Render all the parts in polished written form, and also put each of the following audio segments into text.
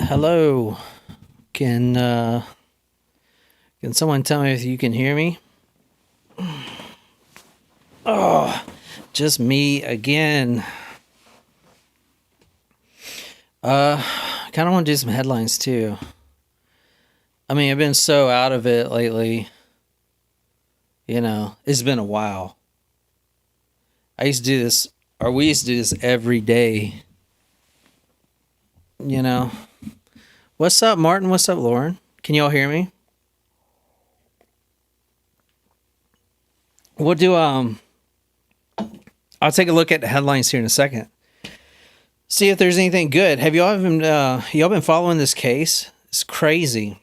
Hello. Can uh can someone tell me if you can hear me? Oh, just me again. Kind of want to do some headlines too. I mean, I've been so out of it lately. It's been a while. I used to do this, or we used to do this every day. You know. What's up, Martin? What's up, Lauren? Can y'all hear me? We'll do I'll take a look at the headlines here in a second. See if there's anything good. Have y'all been following this case? It's crazy.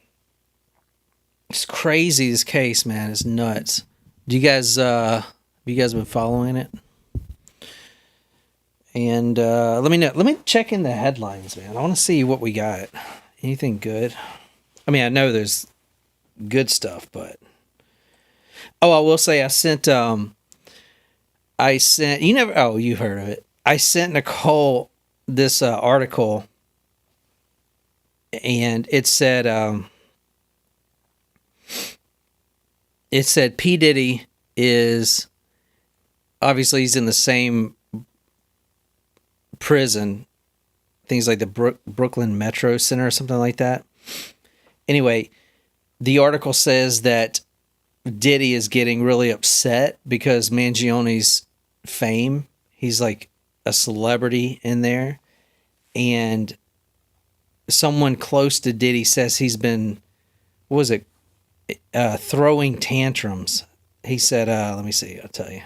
It's crazy, this case, man. It's nuts. Do you guys have you guys been following it? And let me know. Let me check in the headlines, man. I want to see what we got. Anything good? I mean, I know there's good stuff, but I will say I sent you never oh, you heard of it. I sent Nicole this article, and it said P Diddy is obviously he's in the same prison, things like the Brooklyn Metro Center or something like that. Anyway, the article says that Diddy is getting really upset because Mangione's fame. He's like a celebrity in there, and someone close to Diddy says he's been, what was it, throwing tantrums. He said, let me see, I'll tell you.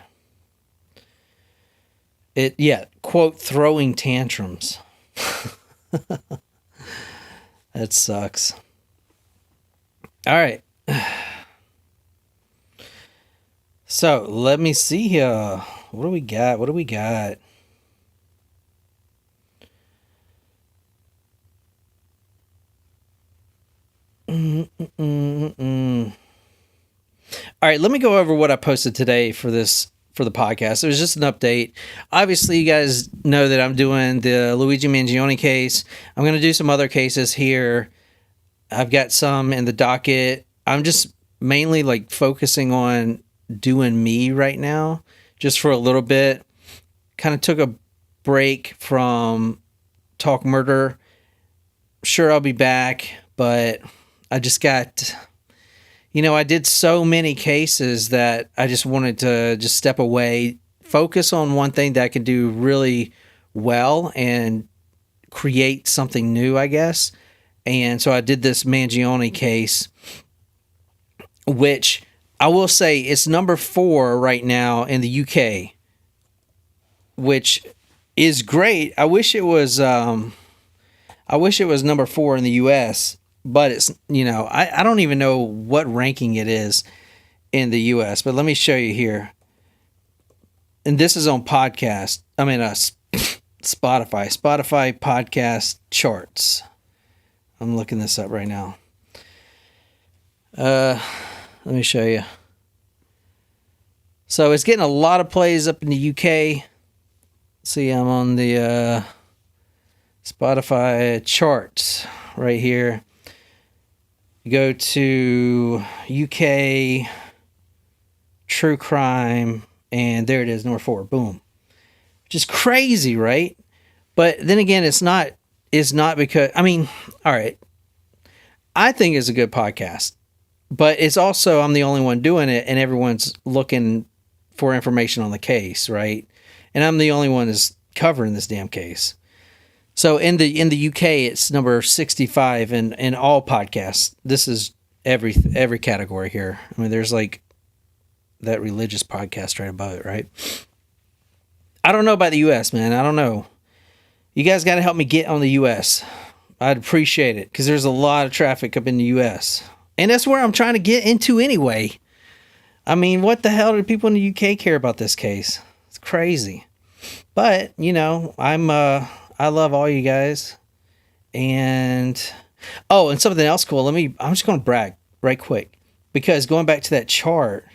Quote, throwing tantrums. That sucks. All right. So let me see here. What do we got? All right, let me go over what I posted today for the podcast. It was just an update. Obviously, you guys know that I'm doing the Luigi Mangione case. I'm going to do some other cases here. I've got some in the docket. I'm just mainly like focusing on doing me right now, just for a little bit. Kind of took a break from Talk Murder. Sure, I'll be back, but I just got, I did so many cases that I just wanted to just step away, focus on one thing that I can do really well and create something new, I guess. And so I did this Mangione case, which I will say it's number 4 right now in the UK, which is great. I wish it was number 4 in the US, but it's, I don't even know what ranking it is in the US, but let me show you here. And this is on Spotify podcast charts. I'm looking this up right now. Let me show you. So it's getting a lot of plays up in the UK. See, I'm on the Spotify charts right here. You go to UK true crime, and there it is, number 4. Boom. Which is crazy, right? But then again, it's not because, all right, I think it's a good podcast, but it's also, I'm the only one doing it, and everyone's looking for information on the case, right? And I'm the only one that's covering this damn case. So in the UK, it's number 65 in all podcasts. This is every category here. I mean, there's like that religious podcast right above it, right? I don't know about the US, man. I don't know. You guys got to help me get on the US. I'd appreciate it, because there's a lot of traffic up in the US. And that's where I'm trying to get into anyway. I mean, what the hell do people in the UK care about this case? It's crazy. But, I love all you guys. And something else cool. I'm just going to brag right quick, because going back to that chart,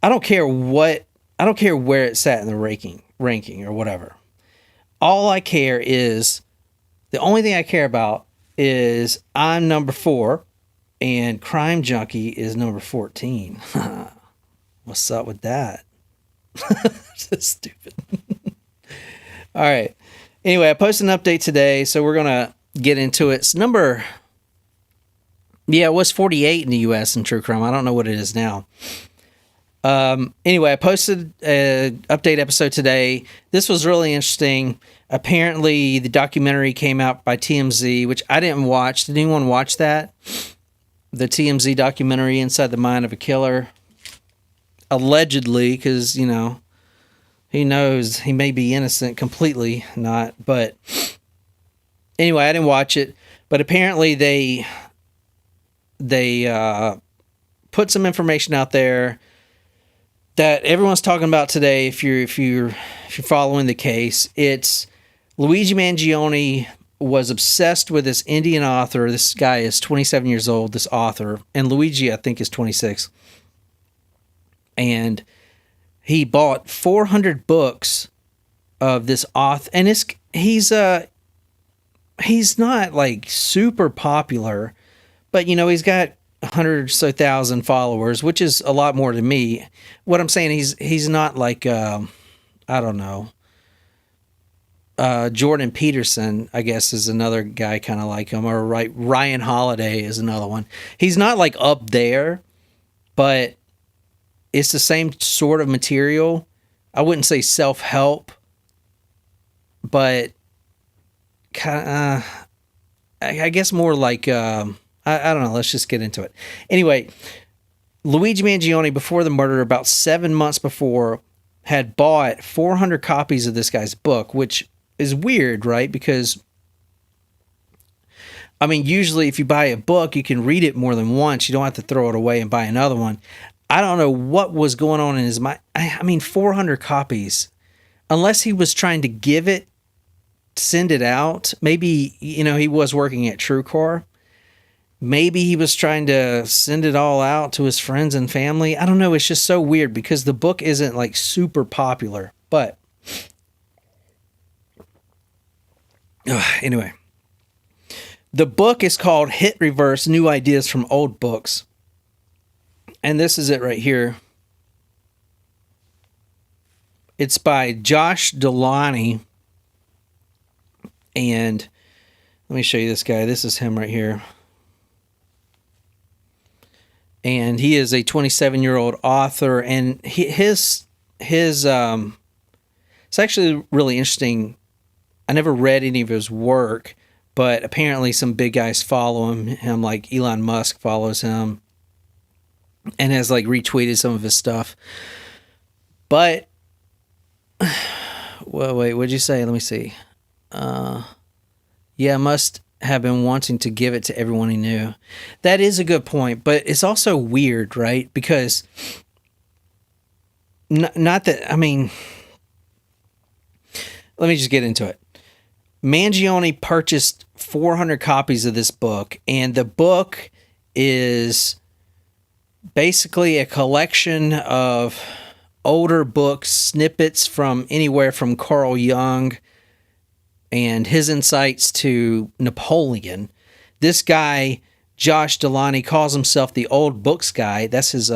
I don't care where it's at in the ranking or whatever. All I care is, the only thing I care about is I'm number 4, and Crime Junkie is number 14. What's up with that? That's stupid. All right. Anyway, I posted an update today, so we're going to get into it. It's number... Yeah, it was 48 in the U.S. in true crime. I don't know what it is now. Anyway, I posted an update episode today. This was really interesting. Apparently, the documentary came out by TMZ, which I didn't watch. Did anyone watch that? The TMZ documentary, Inside the Mind of a Killer. Allegedly, because, you know, he knows he may be innocent, completely not. But anyway, I didn't watch it. But apparently they put some information out there that everyone's talking about today. If you're following the case, it's Luigi Mangione was obsessed with this Indian author. This guy is 27 years old, this author, and Luigi, I think, is 26. And he bought 400 books of this author, and he's not like super popular, but you know, he's got 100 or so thousand followers, which is a lot more than me. What I'm saying, he's not like I don't know. Jordan Peterson, I guess, is another guy kind of like him, or Ryan Holiday is another one. He's not like up there, but it's the same sort of material. I wouldn't say self-help, but kind of, I guess more like, I don't know. Let's just get into it. Anyway, Luigi Mangione, before the murder, about 7 months before, had bought 400 copies of this guy's book, which is weird, right? Because, I mean, usually if you buy a book, you can read it more than once. You don't have to throw it away and buy another one. I don't know what was going on in his mind. I mean, 400 copies. Unless he was trying to give it, send it out. Maybe, you know, he was working at TrueCar. Maybe he was trying to send it all out to his friends and family. I don't know. It's just so weird because the book isn't like super popular. But anyway, the book is called Hit Reverse: New Ideas from Old Books. And this is it right here. It's by Josh Delaney. And let me show you this guy. This is him right here. And he is a 27-year-old author. And it's actually really interesting. I never read any of his work, but apparently some big guys follow him like Elon Musk follows him and has like retweeted some of his stuff. But, well, wait, what'd you say? Let me see. Yeah, must have been wanting to give it to everyone he knew. That is a good point, but it's also weird, right? Because, not that, I mean, let me just get into it. Mangione purchased 400 copies of this book, and the book is basically a collection of older books, snippets from anywhere from Carl Jung and his insights to Napoleon. This guy, Josh Delaney, calls himself the Old Books Guy. That's his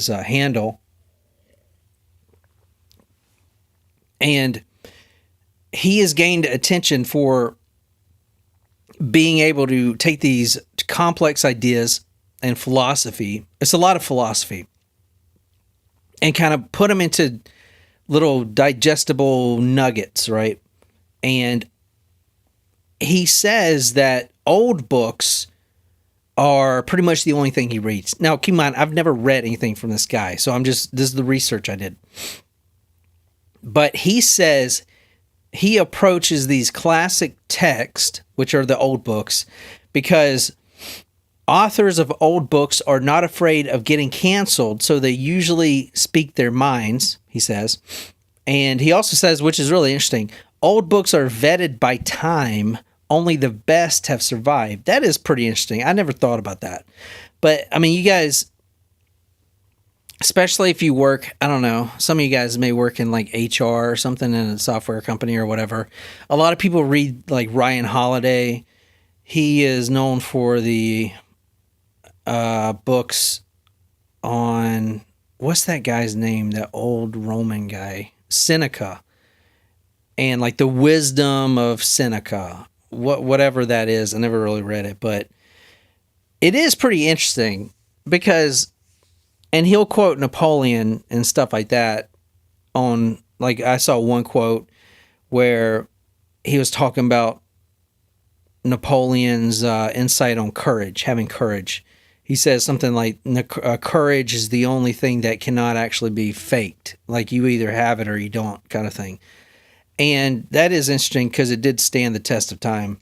handle. And he has gained attention for being able to take these complex ideas and philosophy. It's a lot of philosophy. And kind of put them into little digestible nuggets, right? And he says that old books are pretty much the only thing he reads. Now, keep in mind, I've never read anything from this guy, so this is the research I did. But he says he approaches these classic texts, which are the old books, because authors of old books are not afraid of getting canceled, so they usually speak their minds, he says. And he also says, which is really interesting, old books are vetted by time. Only the best have survived. That is pretty interesting. I never thought about that. But, I mean, you guys, especially if you work, I don't know, some of you guys may work in like HR or something in a software company or whatever. A lot of people read like Ryan Holiday He is known for the books on, what's that guy's name? That old Roman guy, Seneca, and like the wisdom of Seneca, whatever that is. I never really read it, but it is pretty interesting because, and he'll quote Napoleon and stuff like that on, like I saw one quote where he was talking about Napoleon's insight on courage, having courage. He says something like, courage is the only thing that cannot actually be faked. Like you either have it or you don't, kind of thing. And that is interesting because it did stand the test of time.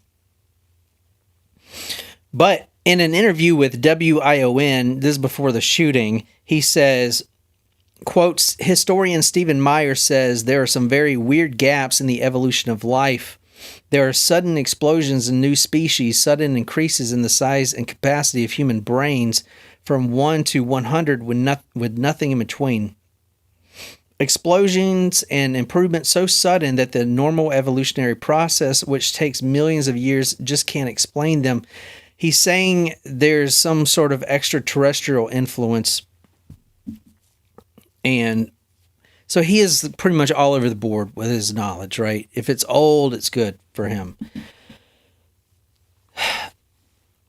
But in an interview with WION, this is before the shooting, he says, quotes, historian Stephen Meyer says there are some very weird gaps in the evolution of life. There are sudden explosions in new species, sudden increases in the size and capacity of human brains from 1 to 100 with nothing in between. Explosions and improvements so sudden that the normal evolutionary process, which takes millions of years, just can't explain them. He's saying there's some sort of extraterrestrial influence. And so he is pretty much all over the board with his knowledge, right? If it's old, it's good for him.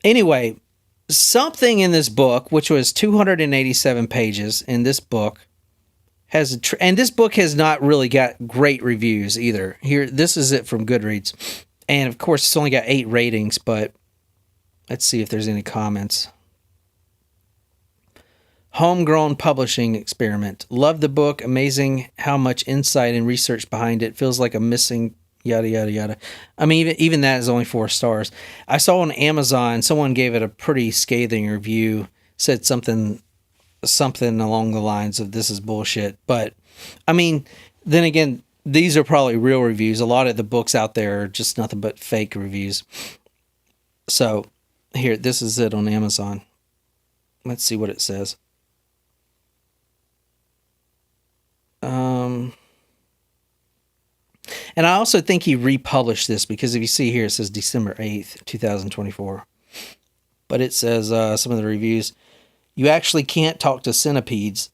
Anyway, something in this book, which was 287 pages in this book, and this book has not really got great reviews either. Here, this is it from Goodreads. And of course, it's only got 8 ratings, but let's see if there's any comments. Homegrown publishing experiment. Love the book. Amazing how much insight and research behind it. Feels like a missing yada, yada, yada. I mean, even that is only 4 stars. I saw on Amazon, someone gave it a pretty scathing review, said something along the lines of this is bullshit. But, I mean, then again, these are probably real reviews. A lot of the books out there are just nothing but fake reviews. So, here, this is it on Amazon. Let's see what it says. And I also think he republished this because if you see here, it says December 8th, 2024. But it says some of the reviews, you actually can't talk to centipedes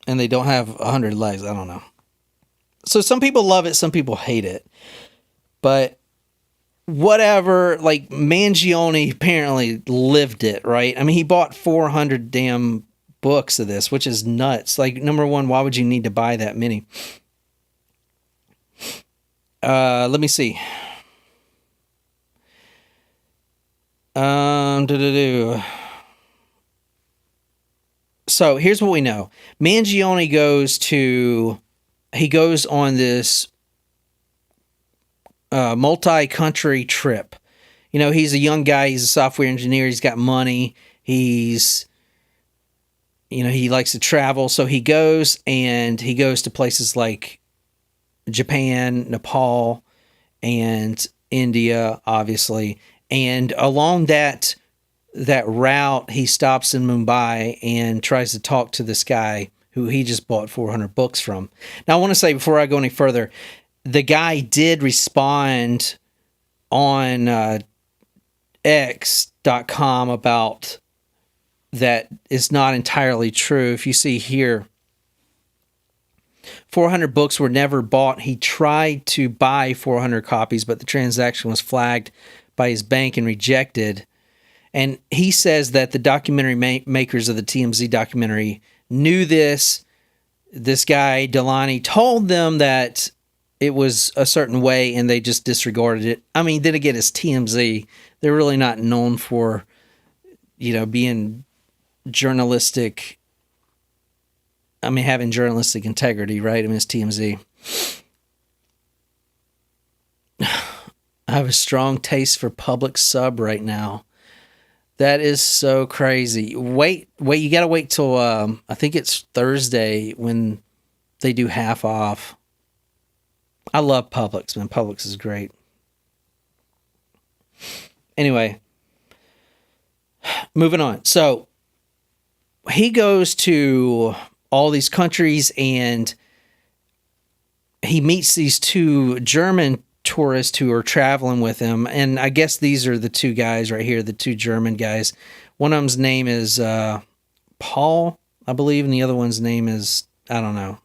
and they don't have 100 legs. I don't know. So some people love it, some people hate it. But whatever, like Mangione apparently lived it, right? I mean, he bought 400 damn books of this, which is nuts. Like, number one, why would you need to buy that many? Let me see. So here's what we know. Mangione goes on this multi-country trip. You know, he's a young guy. He's a software engineer. He's got money. He likes to travel. So he goes to places like Japan, Nepal, and India, obviously. And along that route, he stops in Mumbai and tries to talk to this guy who he just bought 400 books from. Now, I want to say, before I go any further, the guy did respond on X.com about that it's not entirely true. If you see here, 400 books were never bought. He tried to buy 400 copies, but the transaction was flagged by his bank and rejected. And he says that the documentary makers of the TMZ documentary knew this. This guy, Delani, told them that it was a certain way and they just disregarded it. I mean, then again, it's TMZ. They're really not known for, being journalistic. I mean, having journalistic integrity, right? I mean, it's TMZ. I have a strong taste for public sub right now. That is so crazy. Wait, you gotta wait till, I think it's Thursday when they do half off. I love Publix, man. Publix is great. Anyway, moving on. So, he goes to all these countries and he meets these 2 German tourists who are traveling with him. And I guess these are the two guys right here, the two German guys. One of them's name is Paul, I believe, and the other one's name is, I don't know,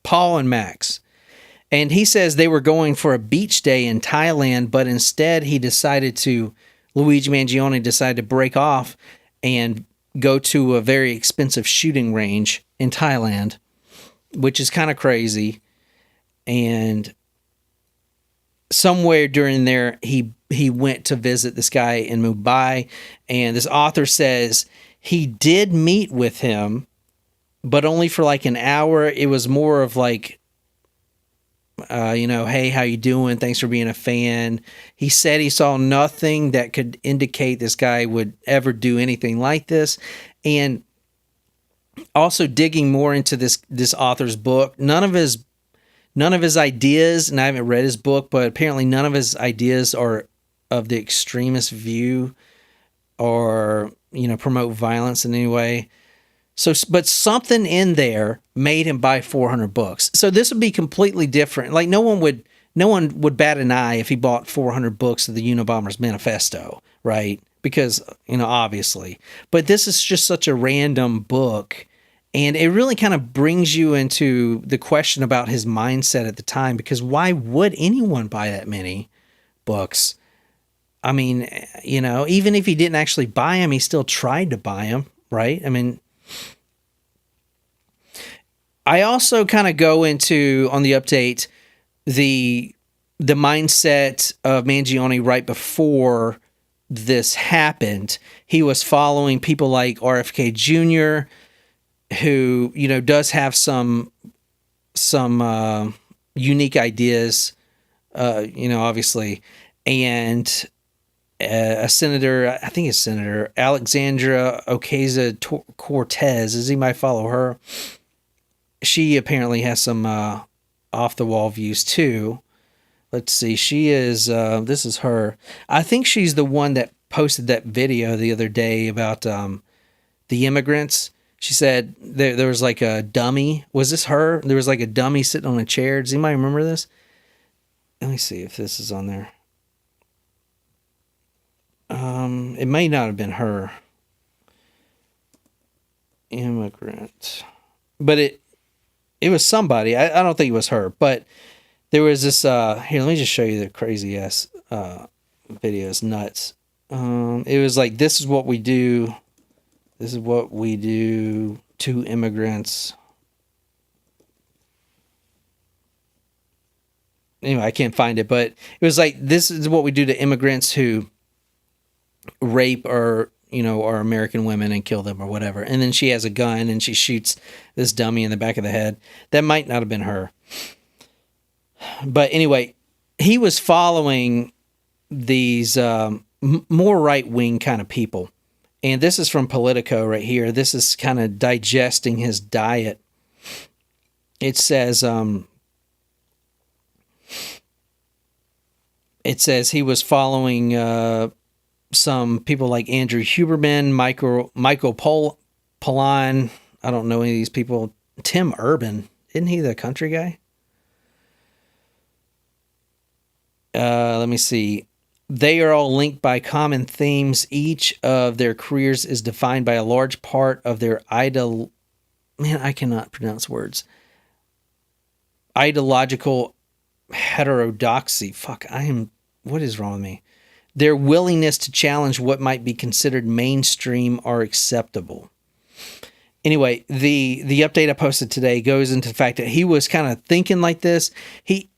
Paul and Max. And he says they were going for a beach day in Thailand, but instead Luigi Mangione decided to break off and go to a very expensive shooting range in Thailand, which is kind of crazy. And somewhere during there, he went to visit this guy in Mumbai, and this author says he did meet with him, but only for like an hour. It was more of like, hey, how you doing? Thanks for being a fan. He said he saw nothing that could indicate this guy would ever do anything like this. And also digging more into this author's book, none of his ideas, and I haven't read his book, but apparently none of his ideas are of the extremist view or, promote violence in any way. So, but something in there made him buy 400 books. So this would be completely different. Like no one would bat an eye if he bought 400 books of the Unabomber's Manifesto, right? Because, obviously. But this is just such a random book. And it really kind of brings you into the question about his mindset at the time, because why would anyone buy that many books? I mean, even if he didn't actually buy them, he still tried to buy them, right? I mean, I also kind of go into, on the update, the mindset of Mangione right before this happened. He was following people like RFK Jr., who, does have some unique ideas, obviously, and a senator, I think it's Senator Alexandra Ocasio-Cortez, as he might follow her. She apparently has some off-the-wall views too. Let's see. She is, this is her. I think she's the one that posted that video the other day about the immigrants. She said there was like a dummy. Was this her? There was like a dummy sitting on a chair. Does anybody remember this? Let me see if this is on there. It may not have been her. Immigrant. But it was somebody. I don't think it was her. But there was this... here, let me just show you the crazy-ass video. It's nuts. It was like, this is what we do... This is what we do to immigrants. Anyway, I can't find it, but it was like, this is what we do to immigrants who rape our American women and kill them or whatever. And then she has a gun and she shoots this dummy in the back of the head. That might not have been her. But anyway, he was following these more right-wing kind of people. And this is from Politico right here. This is kind of digesting his diet. It says he was following some people like Andrew Huberman, Michael Pollan. I don't know any of these people. Tim Urban. Isn't he the country guy? Let me see. They are all linked by common themes. Each of their careers is defined by a large part of their Man, I cannot pronounce words. Ideological heterodoxy. What is wrong with me? Their willingness to challenge what might be considered mainstream or acceptable. Anyway, the update I posted today goes into the fact that he was kind of thinking like this. He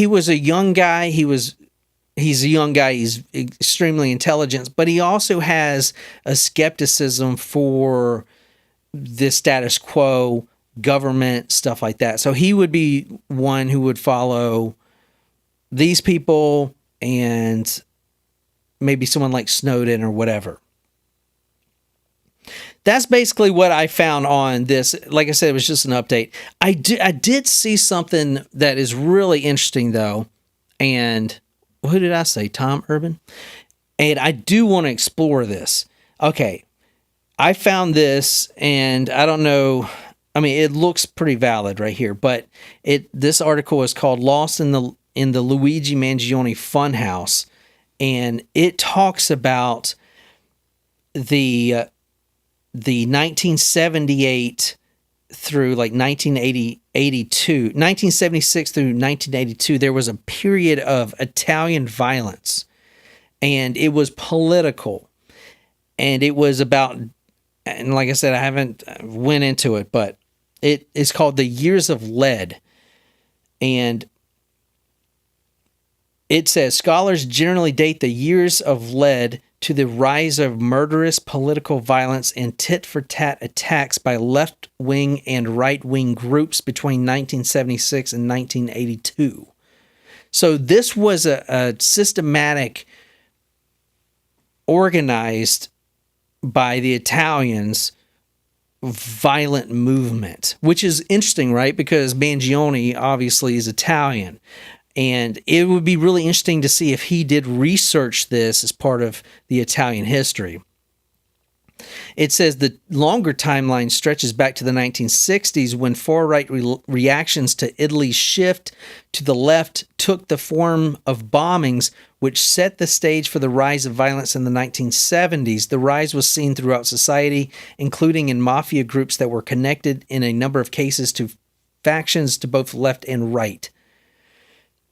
was a young guy. He's a young guy. He's extremely intelligent, but he also has a skepticism for the status quo, government, stuff like that. So he would be one who would follow these people and maybe someone like Snowden or whatever. That's basically what I found on this. Like I said, it was just an update. I did see something that is really interesting, though, and... who did I say? Tom Urban? And I do want to explore this. Okay. I found this, and I don't know. I mean, it looks pretty valid right here, but this article is called Lost in the in the Luigi Mangione Funhouse, and it talks about the 1978 through like 1976 through 1982, there was a period of Italian violence, and it was political, and it was about, and like I said, I haven't went into it, but it is called the Years of Lead. And it says scholars generally date the Years of Lead to the rise of murderous political violence and tit-for-tat attacks by left-wing and right-wing groups between 1976 and 1982. So this was a systematic, organized by the Italians, violent movement, which is interesting, right? Because Mangione obviously is Italian. And it would be really interesting to see if he did research this as part of the Italian history. It says the longer timeline stretches back to the 1960s when far-right reactions to Italy's shift to the left took the form of bombings, which set the stage for the rise of violence in the 1970s. The rise was seen throughout society, including in mafia groups that were connected in a number of cases to factions to both left and right.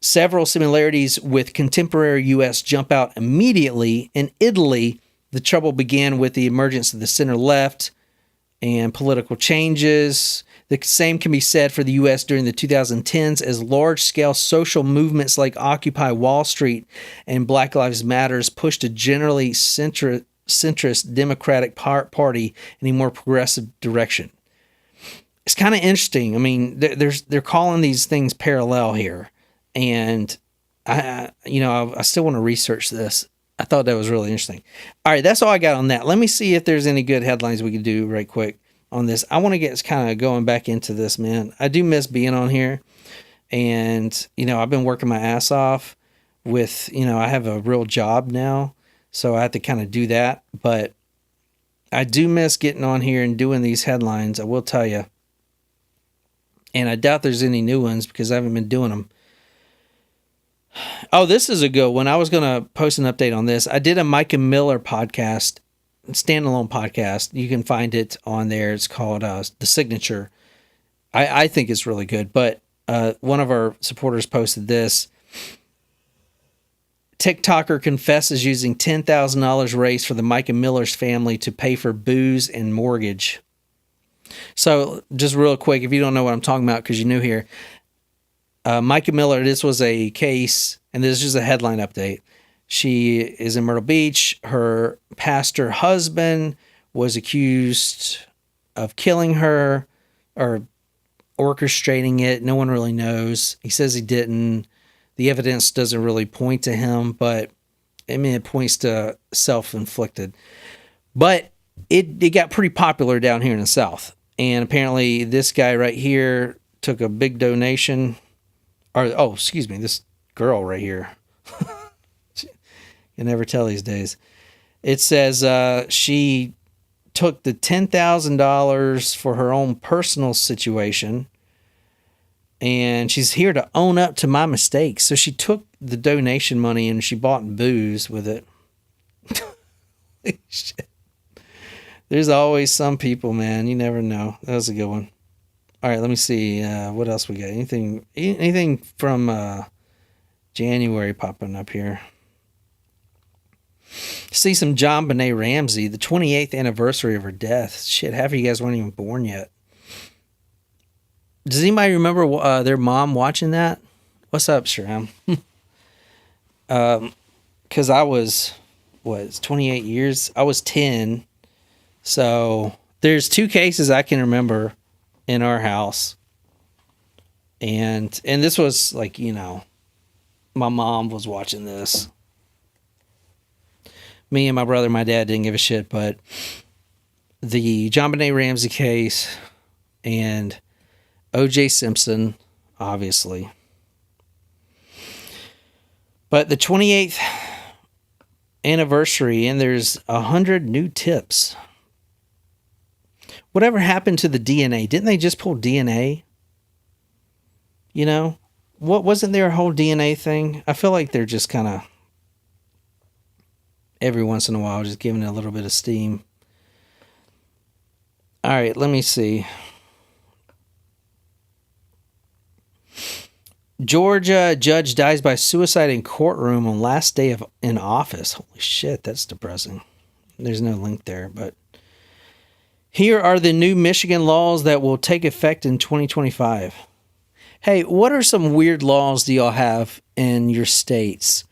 Several similarities with contemporary U.S. jump out immediately. In Italy, the trouble began with the emergence of the center-left and political changes. The same can be said for the U.S. during the 2010s as large-scale social movements like Occupy Wall Street and Black Lives Matter pushed a generally centrist Democratic Party in a more progressive direction. It's kind of interesting. I mean, they're calling these things parallel here. And I still want to research this. I thought that was really interesting. All right, that's all I got on that. Let me see if there's any good headlines we could do right quick on this. I want to get kind of going back into this, man. I do miss being on here. And, I've been working my ass off with, I have a real job now. So I have to kind of do that. But I do miss getting on here and doing these headlines, I will tell you. And I doubt there's any new ones because I haven't been doing them. Oh, this is a good one. I was going to post an update on this. I did a Micah Miller podcast, standalone podcast. You can find it on there. It's called The Signature. I think it's really good. But one of our supporters posted this. TikToker confesses using $10,000 raised for the Micah Miller's family to pay for booze and mortgage. So just real quick, if you don't know what I'm talking about because you're new here, Micah Miller, this was a case, and this is just a headline update. She is in Myrtle Beach. Her pastor husband was accused of killing her or orchestrating it. No one really knows. He says he didn't. The evidence doesn't really point to him, but it points to self-inflicted. But it got pretty popular down here in the South. And apparently this guy right here took a big donation. This girl right here. You never tell these days. It says she took the $10,000 for her own personal situation, and she's here to own up to my mistakes. So she took the donation money and she bought booze with it. Shit. There's always some people, man. You never know. That was a good one. All right, let me see. What else we got? Anything from January popping up here? See some John Benet Ramsey, the 28th anniversary of her death. Shit, half of you guys weren't even born yet. Does anybody remember their mom watching that? What's up, Shram? Because I was, 28 years? I was 10. So there's two cases I can remember in our house. And this was like, my mom was watching this. Me and my brother, my dad didn't give a shit, but the John Benet Ramsey case and O.J. Simpson, obviously. But the 28th anniversary, and there's 100 new tips. Whatever happened to the DNA? Didn't they just pull DNA? What wasn't there a whole DNA thing? I feel like they're just kind of every once in a while just giving it a little bit of steam. All right, let me see. Georgia judge dies by suicide in courtroom on last day in office. Holy shit, that's depressing. There's no link there, but here are the new Michigan laws that will take effect in 2025. Hey, what are some weird laws do y'all have in your states?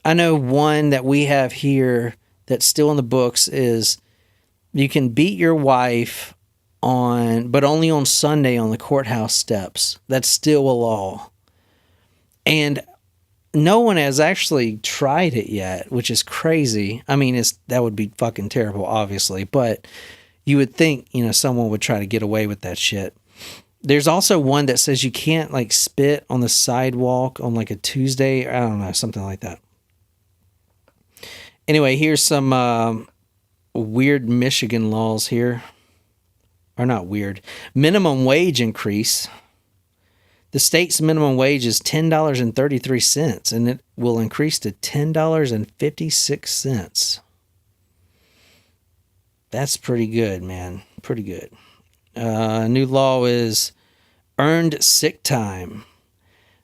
I know one that we have here that's still in the books is you can beat your wife but only on Sunday on the courthouse steps. That's still a law. And no one has actually tried it yet, which is crazy. I mean, that would be fucking terrible, obviously, but you would think, someone would try to get away with that shit. There's also one that says you can't like spit on the sidewalk on like a Tuesday. I don't know, something like that. Anyway, here's some weird Michigan laws here. Or not weird. Minimum wage increase. The state's minimum wage is $10.33, and it will increase to $10.56. That's pretty good, man. Pretty good. New law is earned sick time.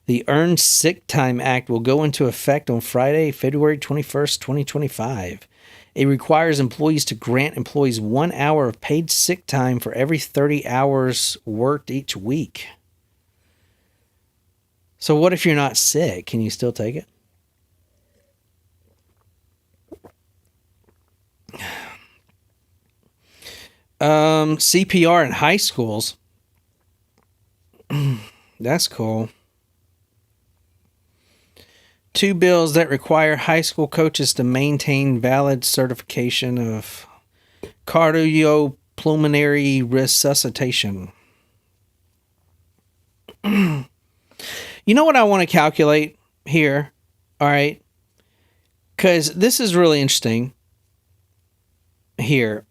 The Earned Sick Time Act will go into effect on Friday, February 21st, 2025. It requires employees to grant employees 1 hour of paid sick time for every 30 hours worked each week. So what if you're not sick? Can you still take it? CPR in high schools. That's cool. 2 bills that require high school coaches to maintain valid certification of cardiopulmonary resuscitation. You know what I want to calculate here? All right. Because this is really interesting here.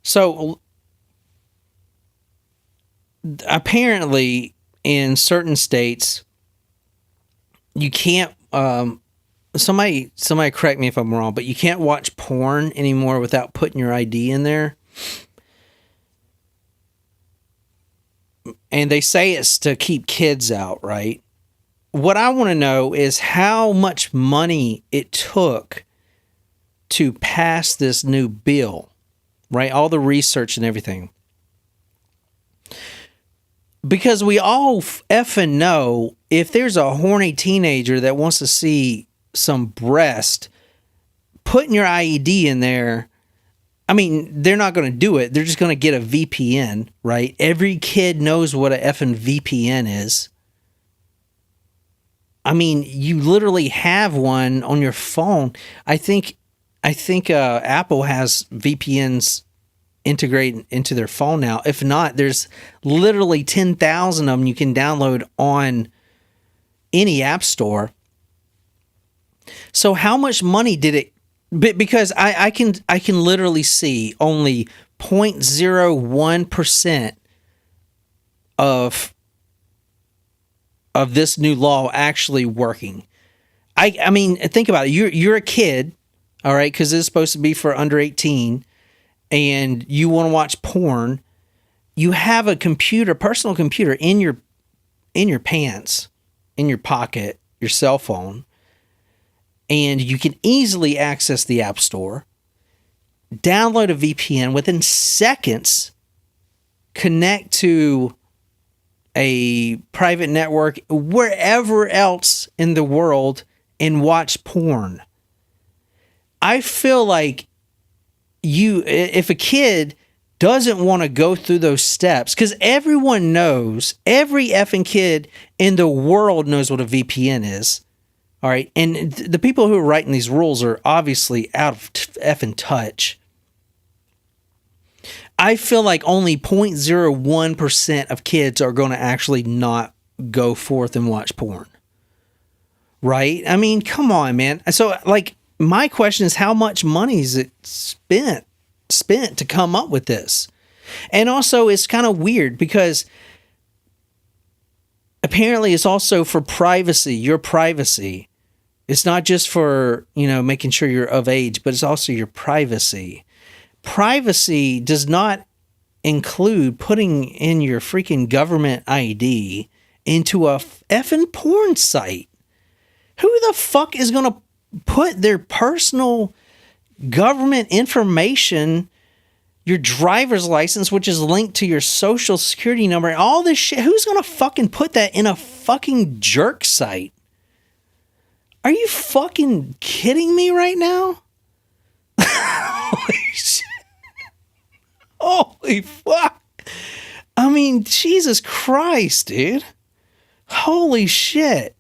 So apparently in certain states, you can't, somebody correct me if I'm wrong, but you can't watch porn anymore without putting your ID in there. And they say it's to keep kids out, right? What I want to know is how much money it took to pass this new bill, right? All the research and everything. Because we all effing know if there's a horny teenager that wants to see some breast, putting your IED in there, I mean, they're not going to do it. They're just going to get a VPN, right? Every kid knows what a effing VPN is. I mean, you literally have one on your phone. I think Apple has VPNs integrate into their phone now. If not, there's literally 10,000 of them you can download on any app store. So how much money did it? Because I can literally see only 0.01% of this new law actually working. I mean, think about it. You're a kid, all right, because it's supposed to be for under 18. And you want to watch porn, you have a personal computer in your pants, in your pocket, your cell phone, and you can easily access the App Store, download a VPN within seconds, connect to a private network wherever else in the world and watch porn. I feel like if a kid doesn't want to go through those steps, because everyone knows, every effing kid in the world knows what a VPN is, all right? And the people who are writing these rules are obviously out of effing touch. I feel like only 0.01% of kids are going to actually not go forth and watch porn, right? I mean, come on, man. So, like, my question is, how much money is it spent to come up with this? And also, it's kind of weird because apparently it's also for privacy, your privacy. It's not just for, making sure you're of age, but it's also your privacy. Privacy does not include putting in your freaking government ID into a effing porn site. Who the fuck is going to put their personal government information, your driver's license, which is linked to your social security number, and all this shit? Who's going to fucking put that in a fucking jerk site? Are you fucking kidding me right now? Holy shit. Holy fuck. I mean, Jesus Christ, dude. Holy shit.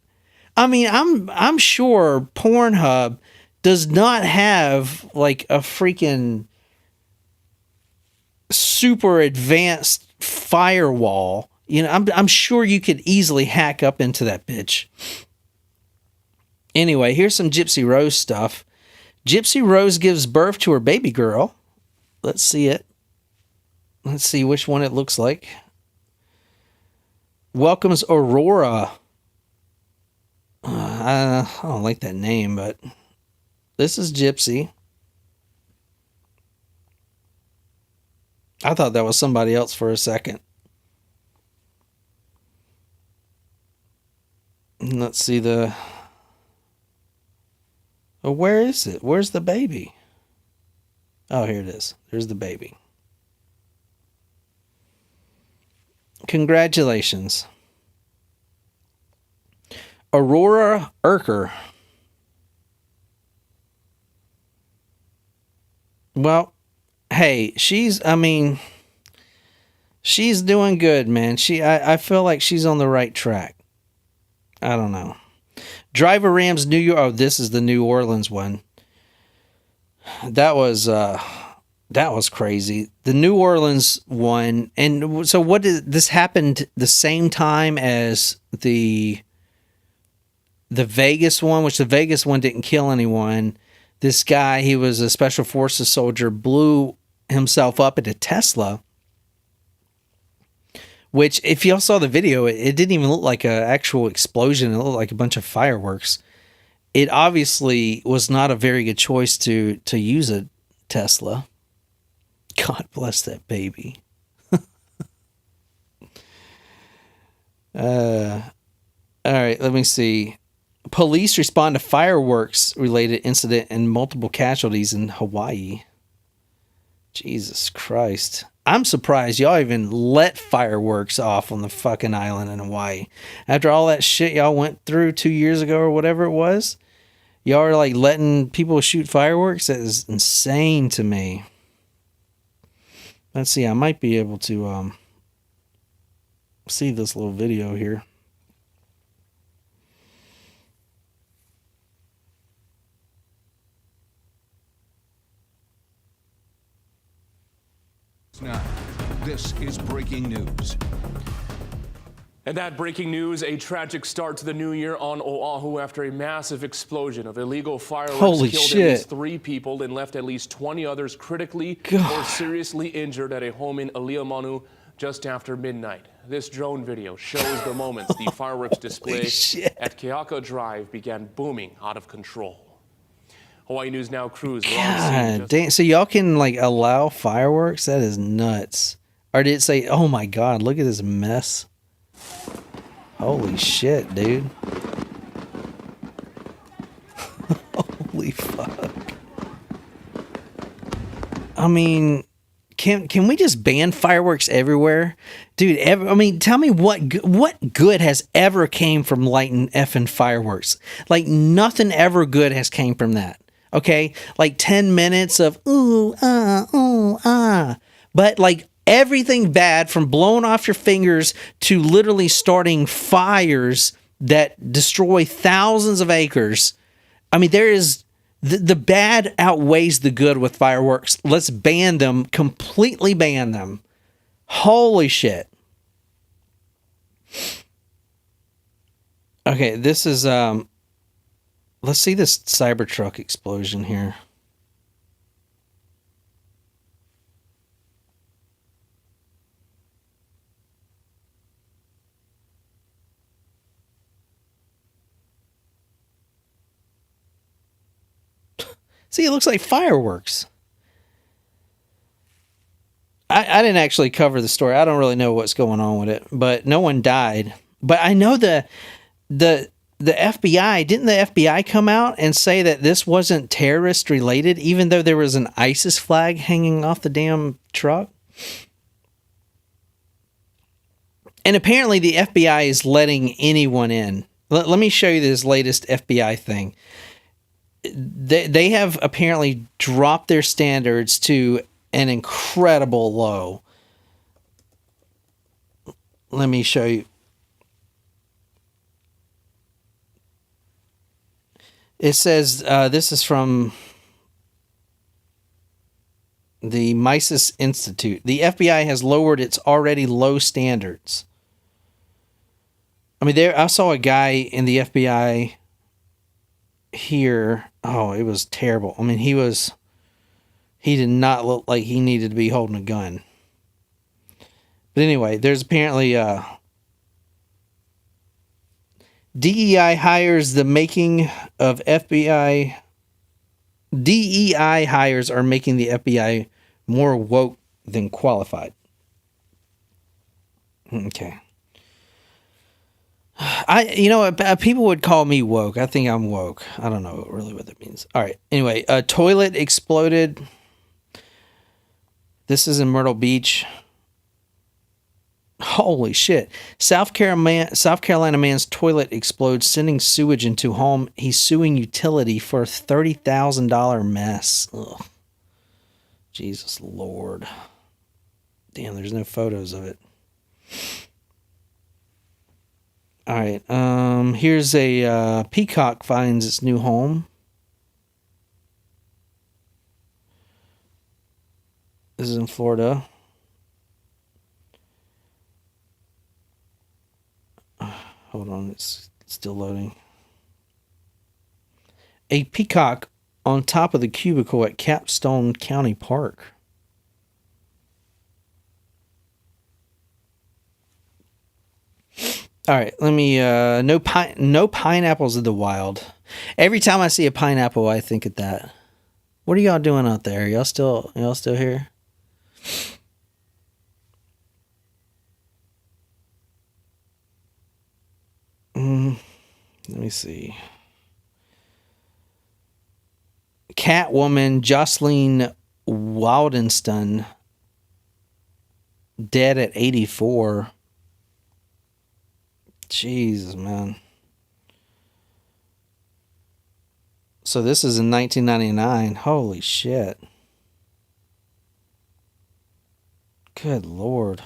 I mean, I'm sure Pornhub does not have like a freaking super advanced firewall. I'm sure you could easily hack up into that bitch. Anyway, here's some Gypsy Rose stuff. Gypsy Rose gives birth to her baby girl. Let's see it. Let's see which one it looks like. Welcomes Aurora. I don't like that name, but this is Gypsy. I thought that was somebody else for a second. Let's see the... Oh, where is it? Where's the baby? Oh, here it is. There's the baby. Congratulations. Aurora Urker. Well, hey, she's doing good, man. I feel like she's on the right track. I don't know. Driver Rams New York. Oh, this is the New Orleans one. That was crazy. The New Orleans one. And so what did this happened the same time as the Vegas one, which the Vegas one didn't kill anyone. This guy, he was a special forces soldier, blew himself up at a Tesla. Which, if y'all saw the video, it didn't even look like an actual explosion. It looked like a bunch of fireworks. It obviously was not a very good choice to use a Tesla. God bless that baby. All right, let me see. Police respond to fireworks-related incident and multiple casualties in Hawaii. Jesus Christ. I'm surprised y'all even let fireworks off on the fucking island in Hawaii. After all that shit y'all went through 2 years ago or whatever it was, y'all are like letting people shoot fireworks? That is insane to me. Let's see, I might be able to see this little video here. Now, this is breaking news. And that breaking news, a tragic start to the new year on Oahu after a massive explosion of illegal fireworks killed at least 3 people and left at least 20 others critically or seriously injured at a home in Aliamanu just after midnight. This drone video shows the moments the fireworks display at Keaka Drive began booming out of control. Hawaii News Now crews were on scene. Damn, so y'all can like allow fireworks? That is nuts. Or did it say, oh my God, look at this mess. Holy shit, dude. Holy fuck. I mean, can we just ban fireworks everywhere? Dude, tell me what good has ever came from lighting effing fireworks? Like, nothing ever good has came from that. Okay? Like 10 minutes of ooh, ah. But like everything bad, from blowing off your fingers to literally starting fires that destroy thousands of acres. I mean, there is the bad outweighs the good with fireworks. Let's ban them, completely ban them. Holy shit. Okay, this is let's see this Cybertruck explosion here. See, it looks like fireworks. I didn't actually cover the story. I don't really know what's going on with it, but no one died. But I know the FBI, didn't the FBI come out and say that this wasn't terrorist related, even though there was an ISIS flag hanging off the damn truck? And apparently the FBI is letting anyone in. Let me show you this latest FBI thing. They have apparently dropped their standards to an incredible low. Let me show you. It says, this is from the Mises Institute. The FBI has lowered its already low standards. I mean, I saw a guy in the FBI here. Oh, it was terrible. I mean, he did not look like he needed to be holding a gun. But anyway, there's apparently DEI hires the making of FBI. DEI hires are making the FBI more woke than qualified. Okay. People would call me woke. I think I'm woke. I don't know really what that means. All right. Anyway, a toilet exploded. This is in Myrtle Beach. Holy shit. South Carolina man's toilet explodes, sending sewage into home. He's suing utility for a $30,000 mess. Ugh. Jesus Lord. Damn, there's no photos of it. All right. Here's a peacock finds its new home. This is in Florida. Hold on, it's still loading. A peacock on top of the cubicle at Capstone County Park. All right, let me. No pineapples in the wild. Every time I see a pineapple, I think of that. What are y'all doing out there? Y'all still here? Let me see. Catwoman Jocelyn Wildenston dead at 84. Jesus, man. So this is in 1999. Holy shit. Good Lord.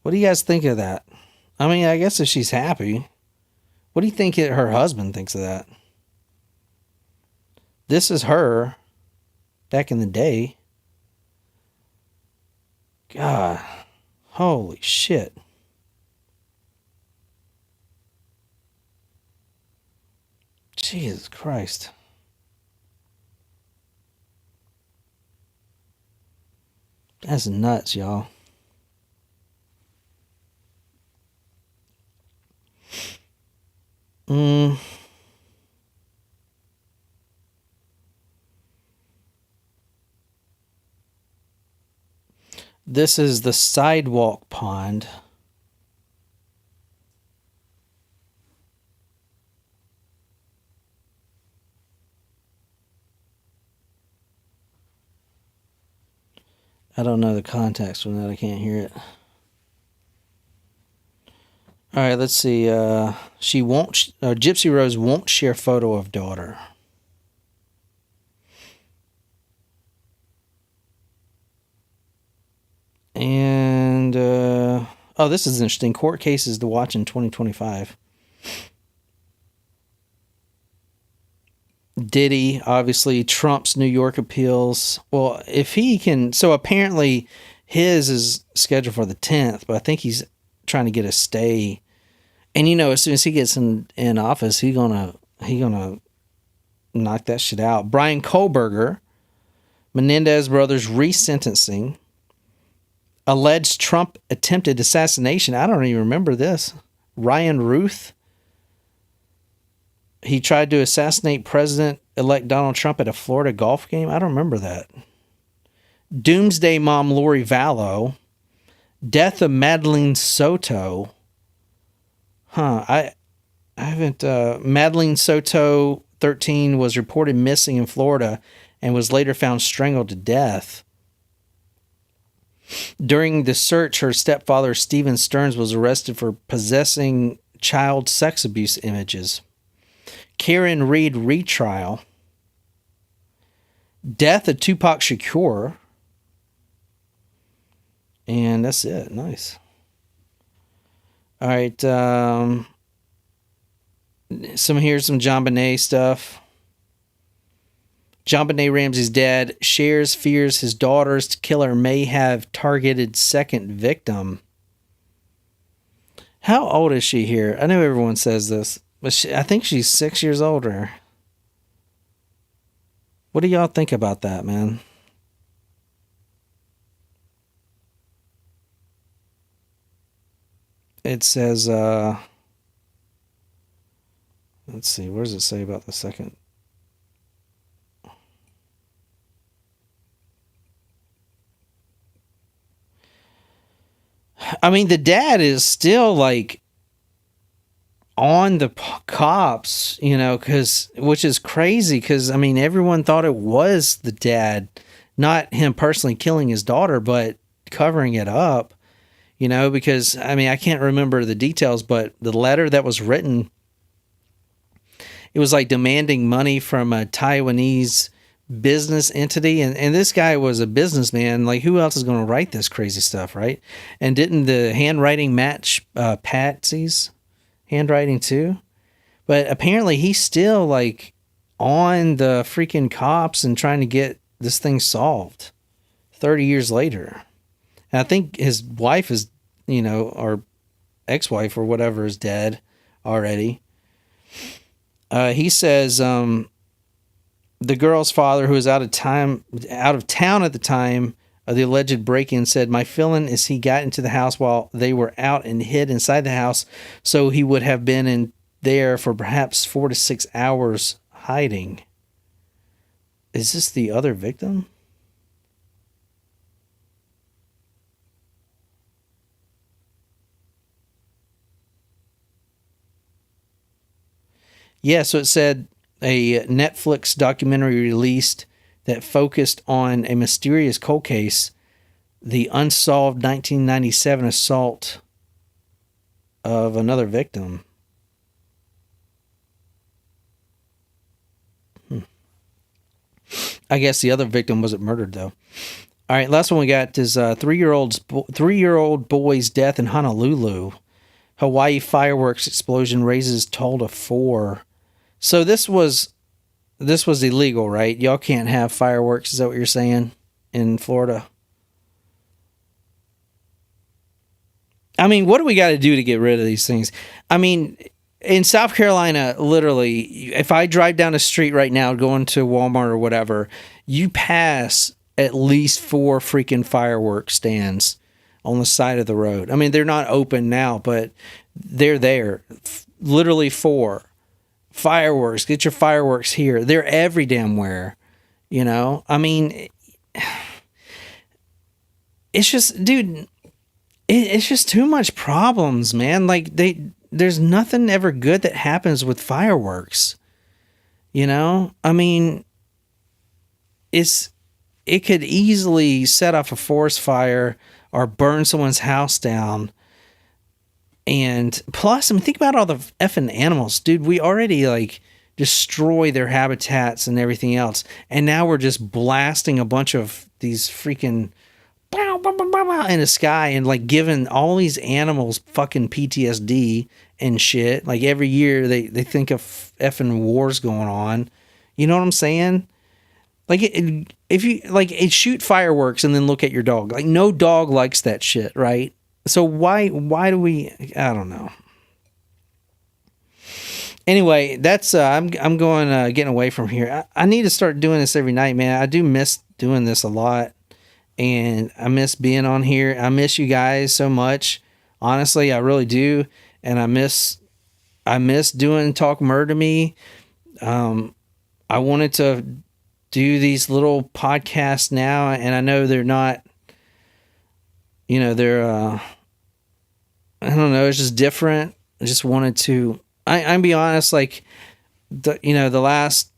What do you guys think of that? I mean, I guess if she's happy, what do you think her husband thinks of that? This is her back in the day. God, holy shit. Jesus Christ. That's nuts, y'all. This is the sidewalk pond. I don't know the context from that. I can't hear it. All right, let's see. Gypsy Rose won't share photo of daughter. And, this is interesting. Court cases to watch in 2025. Diddy, obviously, Trump's New York appeals. Well, if he can, so apparently his is scheduled for the 10th, but I think he's trying to get a stay. And as soon as he gets in office, he gonna knock that shit out. Brian Kohlberger, Menendez brothers resentencing. Alleged Trump attempted assassination. I don't even remember this. Ryan Ruth. He tried to assassinate President-elect Donald Trump at a Florida golf game. I don't remember that. Doomsday Mom Lori Vallow. Death of Madeline Soto. I haven't... Madeline Soto, 13, was reported missing in Florida and was later found strangled to death. During the search, her stepfather, Stephen Stearns, was arrested for possessing child sex abuse images. Karen Reed retrial. Death of Tupac Shakur. And that's it. Nice. All right. Here's some JonBenet stuff. JonBenet Ramsey's dad shares fears his daughter's killer may have targeted second victim. How old is she here? I know everyone says this, but I think she's 6 years older. What do y'all think about that, man? It says, let's see, what does it say about the second? I mean, the dad is still like on the cops, you know, which is crazy because, I mean, everyone thought it was the dad, not him personally killing his daughter, but covering it up, you know, because, I mean, I can't remember the details, but the letter that was written, it was like demanding money from a Taiwanese business entity, and this guy was a businessman. Like, who else is going to write this crazy stuff, right? And didn't the handwriting match Patsy's handwriting too? But apparently he's still like on the freaking cops and trying to get this thing solved 30 years later. And I think his wife is, you know, or ex-wife or whatever is dead already. He says the girl's father, who was out of town at the time of the alleged break-in, said, "My feeling is he got into the house while they were out and hid inside the house, so he would have been in there for perhaps 4 to 6 hours hiding." Is this the other victim? Yeah, so it said a Netflix documentary released that focused on a mysterious cold case, the unsolved 1997 assault of another victim. I guess the other victim wasn't murdered, though. All right, last one we got is three-year-old boy's death in Honolulu. Hawaii fireworks explosion raises toll to 4. So this was illegal, right? Y'all can't have fireworks. Is that what you're saying in Florida? I mean, what do we got to do to get rid of these things? I mean, in South Carolina, literally, if I drive down the street right now going to Walmart or whatever, you pass at least 4 freaking fireworks stands on the side of the road. I mean, they're not open now, but they're there. Literally 4. Fireworks, get your fireworks here. They're every damn where, you know? I mean, it's just, dude, it's just too much problems, man. Like, there's nothing ever good that happens with fireworks, you know? I mean, it could easily set off a forest fire or burn someone's house down. And plus, I mean, think about all the effing animals, dude. We already like destroy their habitats and everything else, and now we're just blasting a bunch of these freaking in the sky and like giving all these animals fucking PTSD and shit. Like every year they think of effing wars going on. You know what I'm saying? Like if you like shoot fireworks and then look at your dog. Like no dog likes that shit, right? So why do we? I don't know. Anyway, that's I'm going getting away from here. I need to start doing this every night, man. I do miss doing this a lot, and I miss being on here. I miss you guys so much. Honestly, I really do. and I miss doing Talk Murder to Me. I wanted to do these little podcasts now, and I know they're not, they're, I don't know, it's just different. I just wanted to, I'm be honest, like, the last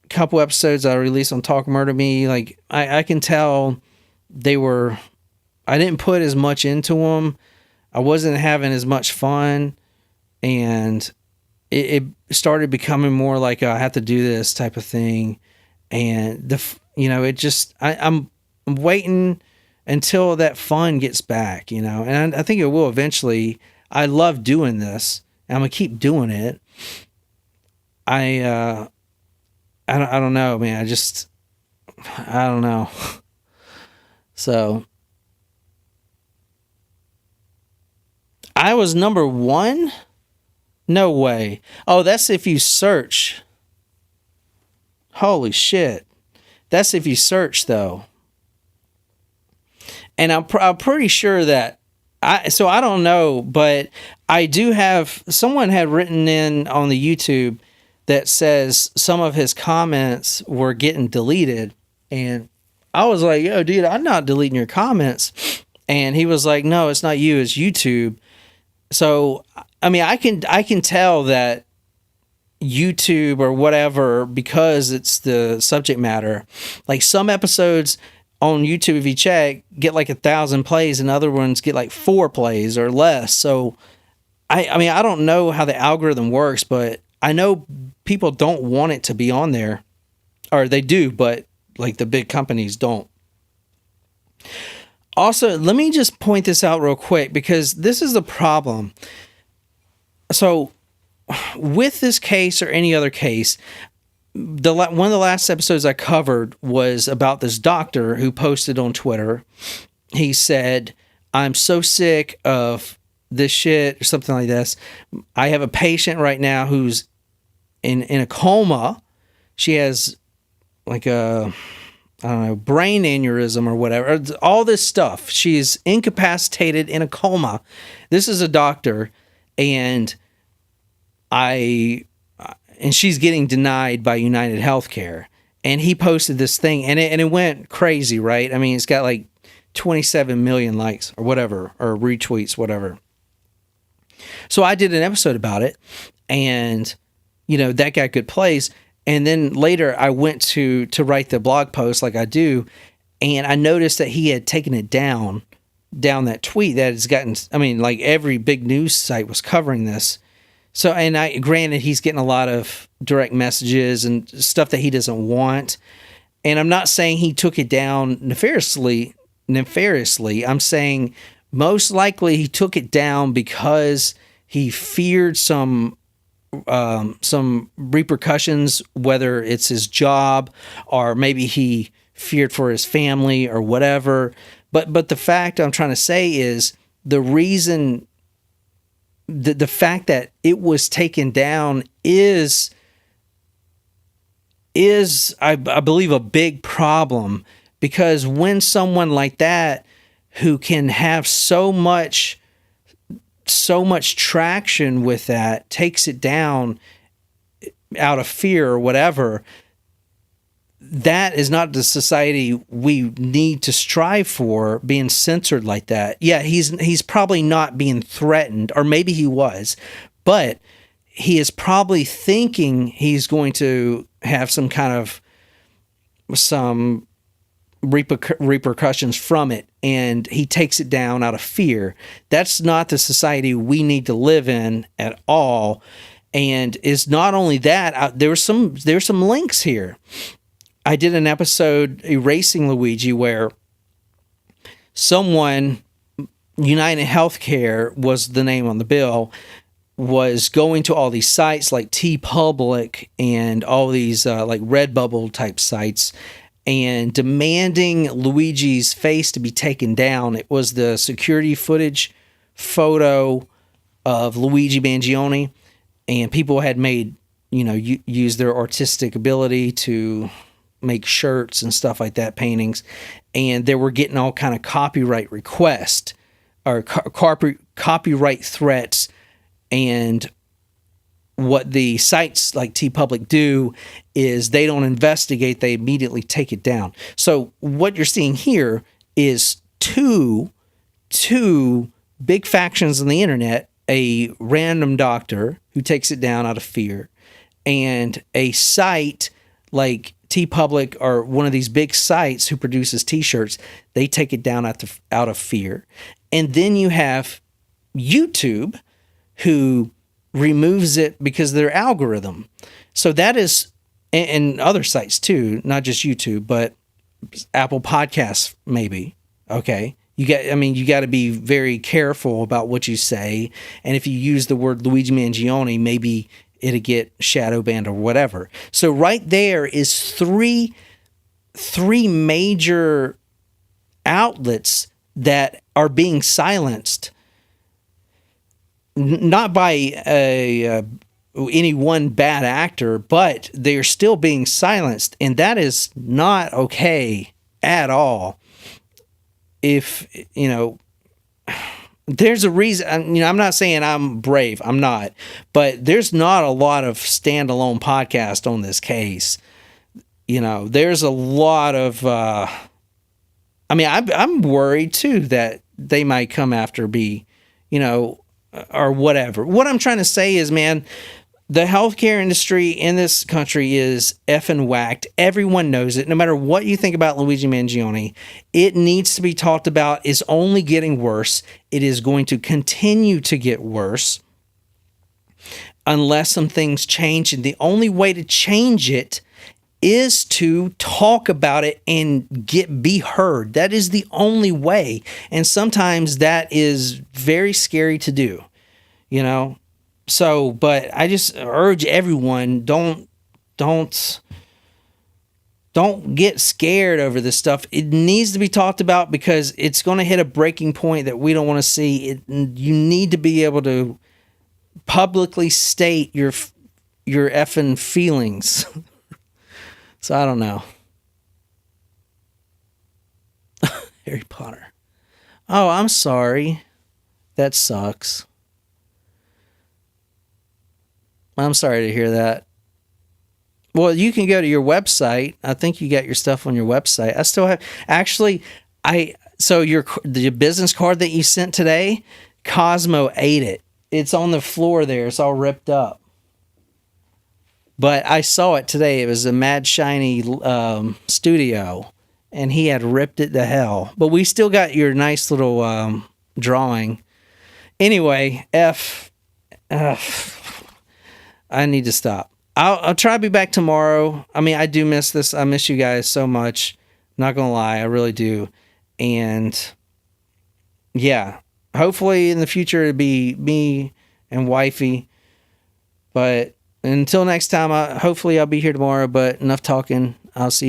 couple episodes I released on Talk Murder Me, like, I can tell I didn't put as much into them. I wasn't having as much fun, and it started becoming more like I have to do this type of thing. And it just, I'm waiting until that fun gets back, and I think it will eventually. I love doing this, and I'm gonna keep doing it. I don't know, man. I don't know. So I was number 1. No way. Oh, that's if you search. Holy shit. That's if you search, though. And I'm pretty sure that I don't know, but I do have, someone had written in on the YouTube that says some of his comments were getting deleted, and I was like, yo, dude, I'm not deleting your comments. And he was like, no, it's not you, it's YouTube. So, I mean, I can tell that YouTube or whatever, because it's the subject matter. Like, some episodes on YouTube, if you check, get like 1,000 plays, and other ones get like 4 plays or less. So, I mean, I don't know how the algorithm works, but I know people don't want it to be on there, or they do, but like the big companies don't. Also, let me just point this out real quick, because this is the problem. So, with this case or any other case, one of the last episodes I covered was about this doctor who posted on Twitter. He said, I'm so sick of this shit, or something like this. I have a patient right now who's in a coma. She has like a, I don't know, brain aneurysm or whatever. All this stuff. She's incapacitated in a coma. This is a doctor, and she's getting denied by United Healthcare. And he posted this thing, and it went crazy, right? I mean, it's got like 27 million likes or whatever, or retweets, whatever. So I did an episode about it, and that got good plays. And then later I went to write the blog post like I do, and I noticed that he had taken it down that tweet that has gotten, I mean, like every big news site was covering this. So, and granted, he's getting a lot of direct messages and stuff that he doesn't want. And I'm not saying he took it down nefariously. I'm saying most likely he took it down because he feared some repercussions, whether it's his job or maybe he feared for his family or whatever. But the fact I'm trying to say is the reason, the fact that it was taken down is I believe a big problem, because when someone like that, who can have so much traction with that, takes it down out of fear or whatever, that is not the society we need to strive for, being censored like that. Yeah, he's probably not being threatened, or maybe he was, but he is probably thinking he's going to have some kind of repercussions from it, and he takes it down out of fear. That's not the society we need to live in at all. And it's not only that, there's some links here. I did an episode, Erasing Luigi, where someone, United Healthcare was the name on the bill, was going to all these sites like TeePublic and all these like Redbubble type sites, and demanding Luigi's face to be taken down. It was the security footage photo of Luigi Mangione, and people had made, use their artistic ability to make shirts and stuff like that, paintings, and they were getting all kind of copyright requests or copyright threats And what the sites like TeePublic do is they don't investigate, they immediately take it down. So what you're seeing here is two big factions on the internet, a random doctor who takes it down out of fear, and a site like TeePublic or one of these big sites who produces t-shirts, they take it down out of fear. And then you have YouTube, who removes it because of their algorithm. So that is, and other sites too, not just YouTube, but Apple Podcasts maybe. Okay. You got to be very careful about what you say. And if you use the word Luigi Mangione, maybe it'll get shadow banned or whatever. So right there is three major outlets that are being silenced, not by any one bad actor, but they're still being silenced, and that is not okay at all. If, there's a reason, I'm not saying I'm brave, I'm not, but there's not a lot of standalone podcasts on this case. There's a lot of, I'm worried too that they might come after me, or whatever. What I'm trying to say is, man, the healthcare industry in this country is effing whacked. Everyone knows it. No matter what you think about Luigi Mangione, it needs to be talked about. It's only getting worse. It is going to continue to get worse unless some things change. And the only way to change it is to talk about it and be heard. That is the only way. And sometimes that is very scary to do, So, but I just urge everyone, don't get scared over this stuff. It needs to be talked about because it's going to hit a breaking point that we don't want to see. You need to be able to publicly state your effing feelings. So I don't know. Harry Potter. Oh, I'm sorry. That sucks. I'm sorry to hear that. Well, you can go to your website. I think you got your stuff on your website. I still have, actually, so the business card that you sent today, Cosmo ate it. It's on the floor there. It's all ripped up. But I saw it today. It was a Mad Shiny studio, and he had ripped it to hell. But we still got your nice little drawing. Anyway, I need to stop. I'll try to be back tomorrow. I do miss this. I miss you guys so much. Not gonna lie, I really do. And yeah, hopefully in the future it'll be me and wifey. But until next time, hopefully I'll be here tomorrow. But enough talking. I'll see you.